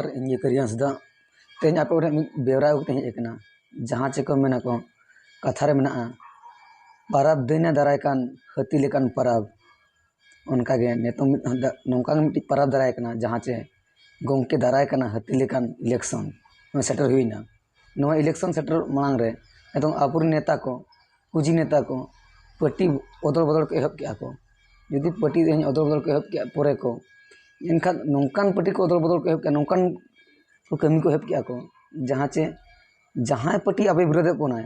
जोहार इन करिया हंसदा तेज आप बेवरा तेजना जहाँ चे को मेना को कथा रे मेना परब दिन दाराय कान हाथी लेकान परब उनकागे नेतो नौका मिट्टी परब दाराय कना जहाँ चे गोंके दाराय कना हाथी लेकान इलेक्शन सेटर हुईना नवा इलेक्शन सेटर मांग रे नितों आपुर नेता को कुजी नेता को पार्टी अदल बदल को एहब के को जुदी पार्टी अदल बदल को एहब के परे को इनखान नौकान पार्टी को अदल बदल को एहब के नौकान को कमी को एहब के को जहाँ चे जहाँ पार्टी अब विरोध बना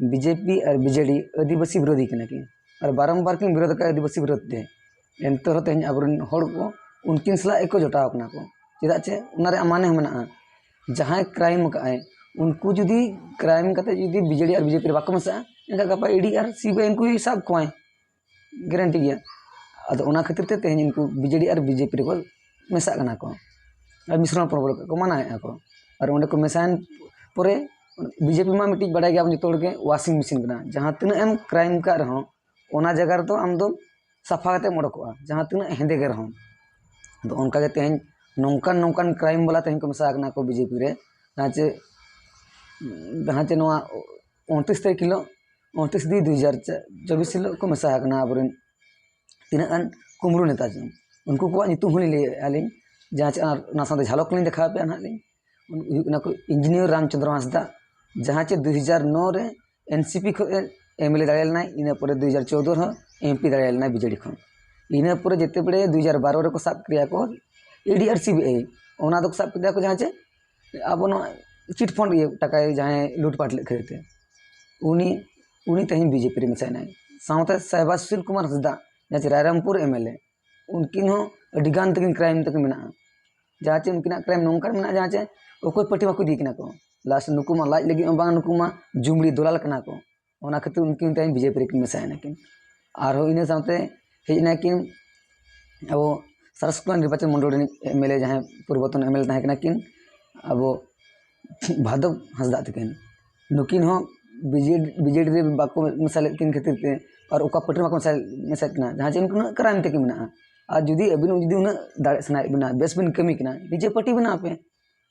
बीजेपी और बीजेडी आदिवासी विरोधी कना कि और बारंबार किन विरोध का आदिवासी विरोध ते एनते तेज अब को उनकिन सला एको जोटाव कना को चेदा चे उनारे माने मेना जहाँ क्राइम काए उनको जुदी क्राइम करते जुदी बीजेडी और बीजेपी बाको मसा इनका गपा ईडी और सीबीआई इनको ही सब कोए गारंटी गया अद ओना खातिर ते तेज इनको बीजेडी और बीजेपी को मेसा कना को और मिश्रण प्रबल को माना को और उन्हें को मेसान परे बीजेपी मा मिट्टी बड़ा गया जो के वाशिंग मशीन कना जहाँ तीन एम क्राइम का रहो ओना जगह तो आम दो साफा करते मोड़कोआ जहाँ तीन हेंदे के रहो तो उनका तेज नौकान नौकान क्राइम वाला तेज को मेसा कना को बीजेपी रे जहाँ चे 29 तारीख हिलो 29 दी 2024 हिलो को मेसा कना अब तीना कुमरू नेता जो उनको को नितुम होली ले आलिन जहाँ चे ना साथे झलक लिन देखा पे नालिन को इंजीनियर रामचंद्र हांसदा जहाँ चे 2009 रे एनसीपी को एमएलए दाड़ेलना इना पर 2014 हो एमपी दाड़ेलना बीजेडी खन इना पर जेते बड़े 2012 रे को सब क्रिया को ईडी और सीबीआई ओना दो सब क्रिया को जहाँ चे अब चिट फंड ये टाका जहाँ लूटपाट ले खेते उनी तेज बीजेपी मेसाना साथ साहबा सुशील कुमार हंसदा जहाँ रायरंगपुर एमएलए उनकिन अडिगान तक क्राइम तक मेना जहाँ चे उनकिन क्राइम नौका मेना जहाँ चे अकोय पार्टी माको दी कना को लास्ट नुकुमा लाज लगी बांग नुकुमा जुमड़ी दोलाल कना को ओना खातिर उनकिन तेज बीजेपी रे मेसाना किन और इन साथे हेजना किन अब सरस्कुला निर्वाचन मंडल एमएलए जहाँ पूर्वतन एमएलए तहाँ कना किन अब भादव हंसदा तकिन नुकिन हो बीजेडी रे बाको मसाले किन खातिर ते और ओका पार्टी माको मसा कना जहाँ चे उनको क्राइम तक मेना और जुदी अबिन जुदी उन दाड़े सना बना बेस बिन कमी कना बीजे पार्टी बना पे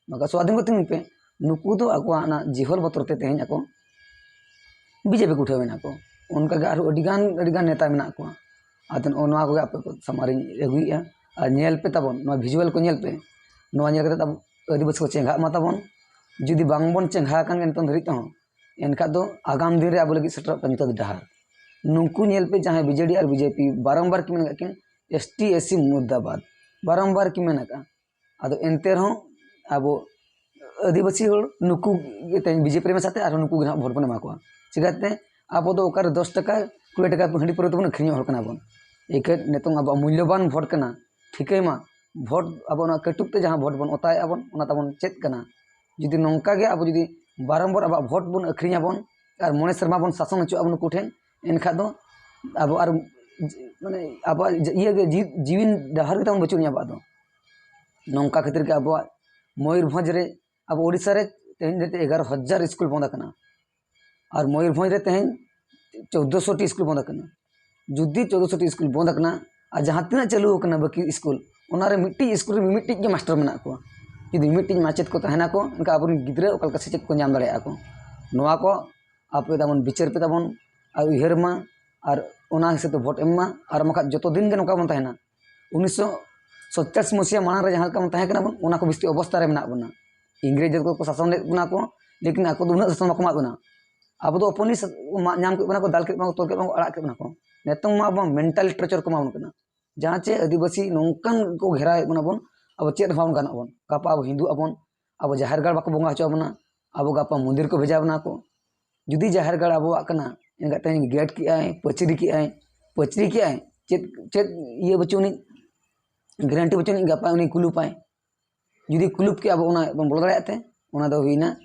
मका स्वाधीन को तीन पे नुकू तो आको ना जिहल बतर ते तेज आको बीजेपी को उठावेना को उनका और अडिगान नेता मेना को आतन ओनवा को आप समारिन एगुइया और नेल पे तबन नो विजुअल को नेल पे नो नेल करते तब आदिवासी को चेंगा मा तबन जुदी बांगबन चेंगा कान एनतन धरि तो एनका दो आगाम दिन रे अब लगी सेटर पंचत डहार नुकू नेल पे जहाँ बीजेडी और बीजेपी बारंबार की मेना किन एसटी एससी मुद्दाबाद बारंबार की मेना का अद एनते रहो अब आदिवासी नुकू बीजेपी में साथे और नुकू भोट बन एमा चिकाते अब दो ओकर 10 टका 20 टका हंडी पर बन अखरीन हर बन एक नितों अब मूल्यवान भोट कना ठीके मा भोट अब कटुक ते जहाँ भोट बन ओताय आबन ओना ताबन चेत कना जुदी नौका गे अब जुदी बारंबार अब भोट बन अखरीबन और मणे शर्मा बन शासन हचो अब नुकू ठेन एनखा दो अब और माने अब ये जीवन डहार के तबन बचुन अब नौका खातिर के अब मयूरभंज रे अब ओडिशा रे तेज 11,000 स्कूल बंद करना और मयूरभंज रे तेज 1400 स्कूल बंद करना जुदी 1400 स्कूल बंद करना और जहाँ तीना चालू करना बाकी स्कूल ओनारे मिट्टी स्कूल में मिट्टी के मास्टर मेना को जुदी मिट्टी माचेत को तहना को इनका अब गिद्रा ओकल का सेचेत को नाम दाड़े को नोआ को आप तबन विचार पे तबन और उहर मा और ओना हिसाब तो भोट एम और मखा जो दिन के नौका बन तहना 1947 मसीहा मांग रे जहाँ का तहना बन ओना को बिस्ती अवस्था रे मेना बना इंग्रेज को शासन बना को लेकिन आको दो उना शासन माको मा बना अब दो अपनी नाम के बना को दाल के बना तोल के बना अड़ा के बना को नेतों मा अब मेंटल टर्चर को मा बना जहाँ चे आदिवासी नौकान को घेरा बना बन अब चेत भावन गाना बन गापा अब हिंदू अबन अब जाहिरगढ़ बाको बंगा हचो बना अब गापा मंदिर को भेजा बना को जुदी जाहिरगढ़ अब कना इनका तेज गेट की आए पचरी की आए चेत चेत ये बचुनी गारंटी बचुनी गापा उनी कुलूप आए जुदी कुलूप के अब उना बोल दाड़े उना दो हुईना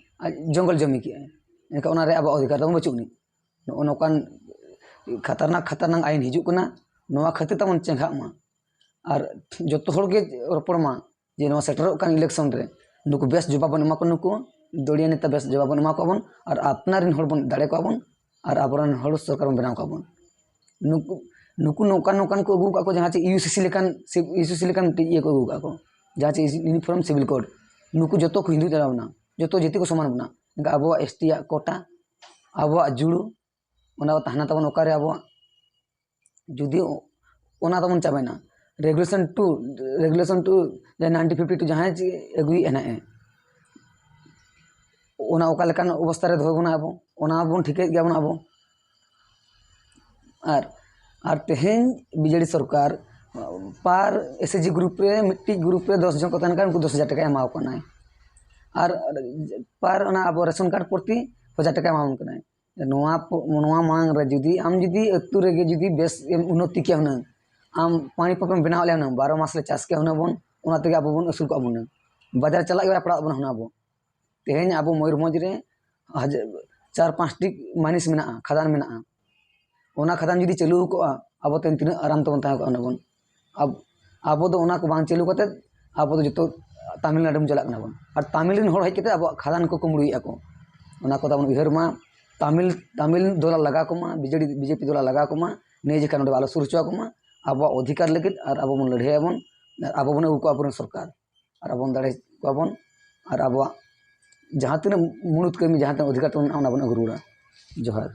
जंगल जमी की आए इनका उना रे अब अधिकार तब बचुनी नौकान खतरनाक आईन हिजुकना नोआ खातिर तमन चेंगा मा और जो के रोपड़ मा जे नोआ सेटरों कान इलेक्शन रे नुकु बेस जवाब बन एमा को नुकु दड़िया नेता बेस जवाब बन एमा को बन और अपनारिन हर बन दाड़े को बन और आबरन हर सरकार बन बनाव को बन नुकु नुकु नौकान को अगू का को जहाँ यूसीसी लेकान ये को अगू का को जहाँ चे यूनिफॉर्म सिविल कोड नुकू जो को हिंदू चलावना जो जाति को समान बना इनका अब एसटी कोटा अब जुड़ू तहना तबन ओकारे अब जुदी ओना तबन चाबेना रेगुलेशन टू 1952 जहाँ एगुई है ओना ओका लेकान अवस्था रे दोय बना अब ओना बन ठिके गया बना अब और तेहेन बीजेडी सरकार पार एसएचजी ग्रुप रे मिट्टी ग्रुप रे 10 जन को तहन उनको 10,000 टका एमाव कनाय और पार ओना अब रेशन कार्ड प्रति 1,000 टका एमाव कनाय नोआ मांग रे जुदी आम जुदी अतु रे जुदी बेस उन्नति के हुना आम पानी पपम बनाव ले हुना 12 मास ले चाष के हुना बन ओना तेगे अब बन असुल को बन बाजार चला गया पड़ा बन हुना अब तेहेन अब मयूरभंज रे 4-5 टी माइनिस मेना खदान मेना ओना खदान जुदी चालू को अब तेन तीन आराम तबन ता को बन अब दो ओना को बांग चालू करते अब जो तमिलनाडु में चलाक बन और तमिल रिन हज के अब खदान को कुमड़ुए को ओना को तबन उहर मा तमिल दोला लगा को मा बीजेपी दोला लगा को मा ने जे कान बालो सुर चो को मा अब अधिकार लगित और अब बन लड़े बन अब बन अगु को सरकार और अब दाड़े को बन और अब जहाँ तीन मुणुत कमी जहाँ तीन अधिकार तबन बन अगु रुड़ा जोहार।